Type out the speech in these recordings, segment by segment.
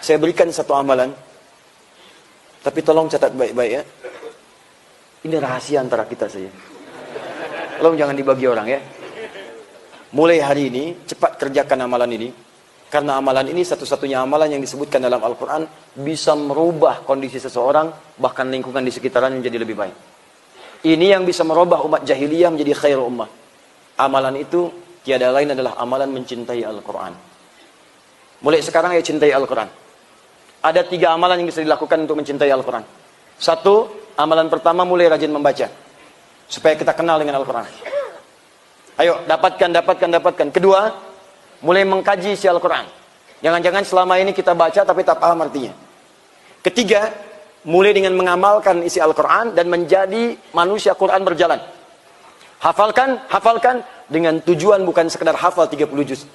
Saya berikan satu amalan, tapi tolong catat baik-baik ya. Ini rahasia antara kita saja. Tolong jangan dibagi orang ya. Mulai hari ini, cepat kerjakan amalan ini. Karena amalan ini satu-satunya amalan yang disebutkan dalam Al-Quran bisa merubah kondisi seseorang, bahkan lingkungan di sekitarnya menjadi lebih baik. Ini yang bisa merubah umat jahiliyah menjadi khairu ummah. Amalan itu tiada lain adalah amalan mencintai Al-Quran. Mulai sekarang ya cintai Al-Quran. Ada 3 amalan yang bisa dilakukan untuk mencintai Al-Quran. 1, amalan pertama mulai rajin membaca. Supaya kita kenal dengan Al-Quran. Ayo, dapatkan. Kedua, mulai mengkaji isi Al-Quran. Jangan-jangan selama ini kita baca tapi tak paham artinya. Ketiga, mulai dengan mengamalkan isi Al-Quran dan menjadi manusia Quran berjalan. Hafalkan dengan tujuan bukan sekedar hafal 30 juz.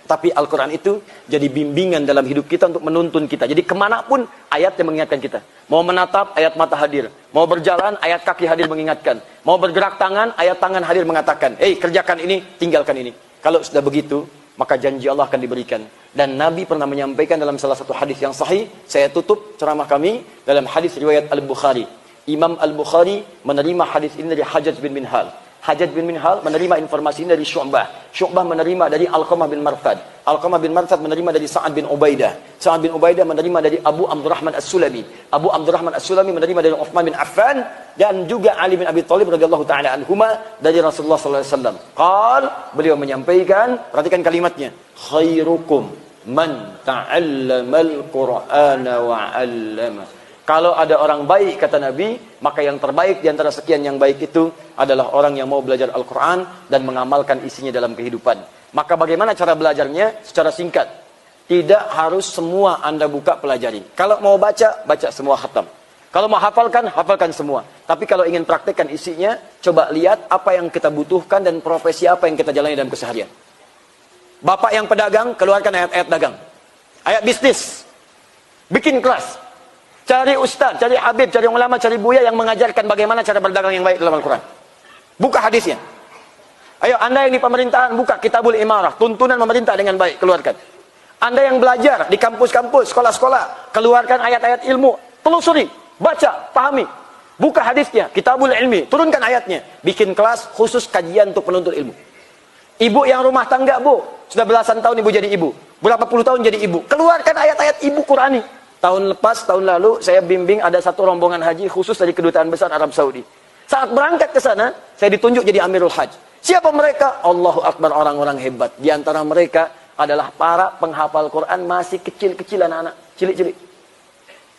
Tapi Al-Quran itu jadi bimbingan dalam hidup kita untuk menuntun kita. Jadi kemanapun ayatnya mengingatkan kita. Mau menatap, ayat mata hadir. Mau berjalan, ayat kaki hadir mengingatkan. Mau bergerak tangan, ayat tangan hadir mengatakan, kerjakan ini, tinggalkan ini. Kalau sudah begitu, maka janji Allah akan diberikan. Dan Nabi pernah menyampaikan dalam salah satu hadis yang sahih. Saya tutup ceramah kami dalam hadis riwayat Al-Bukhari. Imam Al-Bukhari menerima hadis ini dari Hajjaj bin Minhal. Hajjaj bin Minhal menerima informasi ini dari Syu'bah. Syu'bah menerima dari Alqamah bin Marthad. Alqamah bin Marthad menerima dari Sa'ad bin Ubaidah. Sa'ad bin Ubaidah menerima dari Abu Abdurrahman As-Sulami. Abu Abdurrahman As-Sulami menerima dari Uthman bin Affan. Dan juga Ali bin Abi Thalib radhiyallahu ta'ala anhuma dari Rasulullah sallallahu alaihi wasallam. Beliau menyampaikan, perhatikan kalimatnya. Khairukum man ta'allamal Qur'ana wa 'allama. Kalau ada orang baik, kata Nabi, maka yang terbaik di antara sekian yang baik itu adalah orang yang mau belajar Al-Quran dan mengamalkan isinya dalam kehidupan. Maka bagaimana cara belajarnya? Secara singkat. Tidak harus semua Anda buka pelajari. Kalau mau baca, baca semua khatam. Kalau mau hafalkan, hafalkan semua. Tapi kalau ingin praktekkan isinya, coba lihat apa yang kita butuhkan dan profesi apa yang kita jalani dalam keseharian. Bapak yang pedagang, keluarkan ayat-ayat dagang. Ayat bisnis. Bikin kelas. Cari ustaz, cari habib, cari ulama, cari buya yang mengajarkan bagaimana cara berdagang yang baik dalam Al-Quran. Buka hadisnya. Ayo, Anda yang di pemerintahan, buka Kitabul Imarah, tuntunan pemerintah dengan baik, keluarkan. Anda yang belajar di kampus-kampus, sekolah-sekolah, keluarkan ayat-ayat ilmu, telusuri, baca, pahami. Buka hadisnya, Kitabul Ilmi, turunkan ayatnya. Bikin kelas khusus kajian untuk penuntut ilmu. Ibu yang rumah tangga, Bu, sudah belasan tahun ibu jadi ibu. Berapa puluh tahun jadi ibu. Keluarkan ayat-ayat ibu Qurani. Tahun lalu, saya bimbing ada satu rombongan haji khusus dari Kedutaan Besar Arab Saudi. Saat berangkat ke sana, saya ditunjuk jadi Amirul Hajj. Siapa mereka? Allahu Akbar, orang-orang hebat. Di antara mereka adalah para penghafal Quran masih kecil-kecil anak-anak, cilik-cilik.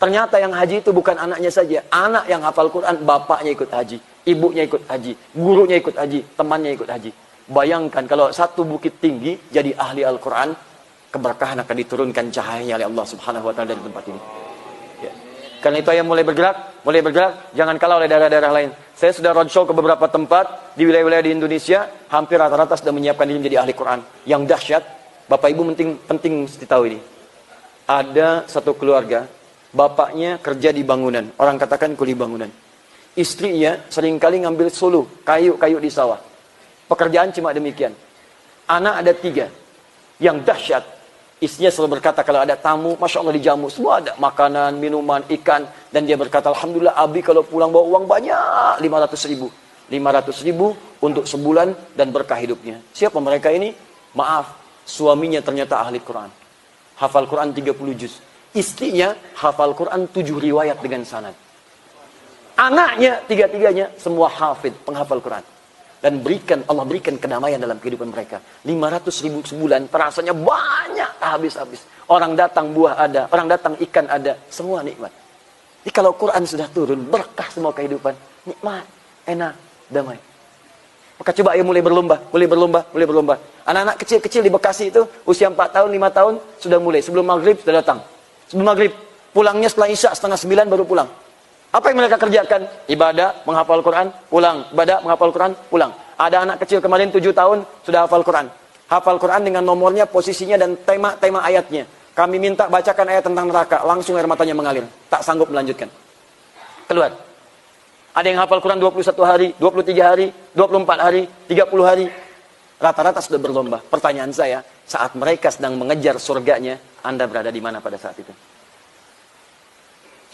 Ternyata yang haji itu bukan anaknya saja. Anak yang hafal Quran, bapaknya ikut haji. Ibunya ikut haji. Gurunya ikut haji. Temannya ikut haji. Bayangkan kalau satu bukit tinggi jadi ahli Al-Quran, keberkahan akan diturunkan cahayanya oleh Allah Subhanahu wa taala dari tempat ini. Ya. Karena itu yang mulai bergerak, jangan kalah oleh daerah-daerah lain. Saya sudah roadshow ke beberapa tempat di wilayah-wilayah di Indonesia, hampir rata-rata sudah menyiapkan diri menjadi ahli Quran. Yang dahsyat, Bapak Ibu penting mesti tahu ini. Ada satu keluarga, bapaknya kerja di bangunan, orang katakan kuli bangunan. Istrinya seringkali ngambil suluh, kayu-kayu di sawah. Pekerjaan cuma demikian. Anak ada 3. Yang dahsyat, istrinya selalu berkata kalau ada tamu, Masya Allah dijamu, semua ada makanan, minuman, ikan. Dan dia berkata, Alhamdulillah Abi kalau pulang bawa uang banyak, 500 ribu. 500 ribu untuk sebulan dan berkah hidupnya. Siapa mereka ini? Maaf, suaminya ternyata ahli Quran. Hafal Quran 30 juz. Istrinya hafal Quran 7 riwayat dengan sanad. Anaknya, 3-tiganya semua hafid, penghafal Quran. Dan Allah berikan kedamaian dalam kehidupan mereka. 500 ribu sebulan, terasanya banyak, habis-habis. Orang datang buah ada, orang datang ikan ada, semua nikmat. Jadi kalau Quran sudah turun, berkah semua kehidupan. Nikmat, enak, damai. Maka coba ayo mulai berlomba. Anak-anak kecil-kecil di Bekasi itu, usia 4 tahun, 5 tahun, sudah mulai. Sebelum maghrib sudah datang. Sebelum maghrib, pulangnya setelah Isya, setengah 9 baru pulang. Apa yang mereka kerjakan? Ibadah, menghafal Quran, pulang. Ibadah, menghafal Quran, pulang. Ada anak kecil kemarin 7 tahun, sudah hafal Quran. Hafal Quran dengan nomornya, posisinya, dan tema ayatnya. Kami minta bacakan ayat tentang neraka. Langsung air matanya mengalir. Tak sanggup melanjutkan. Keluar. Ada yang hafal Quran 21 hari, 23 hari, 24 hari, 30 hari. Rata-rata sudah berlomba. Pertanyaan saya, saat mereka sedang mengejar surganya, Anda berada di mana pada saat itu?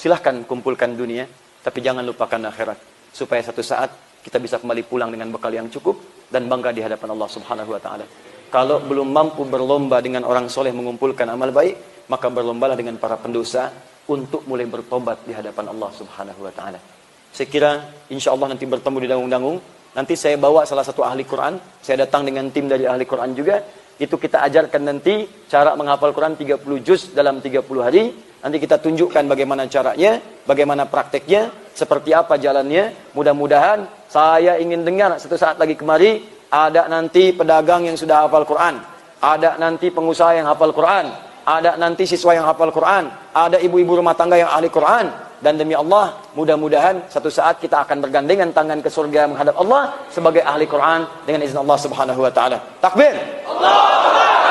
Silahkan kumpulkan dunia, tapi jangan lupakan akhirat. Supaya satu saat kita bisa kembali pulang dengan bekal yang cukup dan bangga di hadapan Allah Subhanahu wa taala. Kalau belum mampu berlomba dengan orang soleh mengumpulkan amal baik, maka berlombalah dengan para pendosa untuk mulai bertobat di hadapan Allah Subhanahu wa taala. Saya kira insya Allah nanti bertemu di Dangung-Dangung. Nanti saya bawa salah satu ahli Quran. Saya datang dengan tim dari ahli Quran juga. Itu kita ajarkan nanti cara menghafal Quran 30 juz dalam 30 hari. Nanti kita tunjukkan bagaimana caranya, bagaimana prakteknya, seperti apa jalannya. Mudah-mudahan saya ingin dengar satu saat lagi kemari, ada nanti pedagang yang sudah hafal Quran, ada nanti pengusaha yang hafal Quran, ada nanti siswa yang hafal Quran, ada ibu-ibu rumah tangga yang ahli Quran. Dan demi Allah, mudah-mudahan satu saat kita akan bergandengan tangan ke surga menghadap Allah sebagai ahli Quran dengan izin Allah Subhanahu wa taala. Takbir. Allah.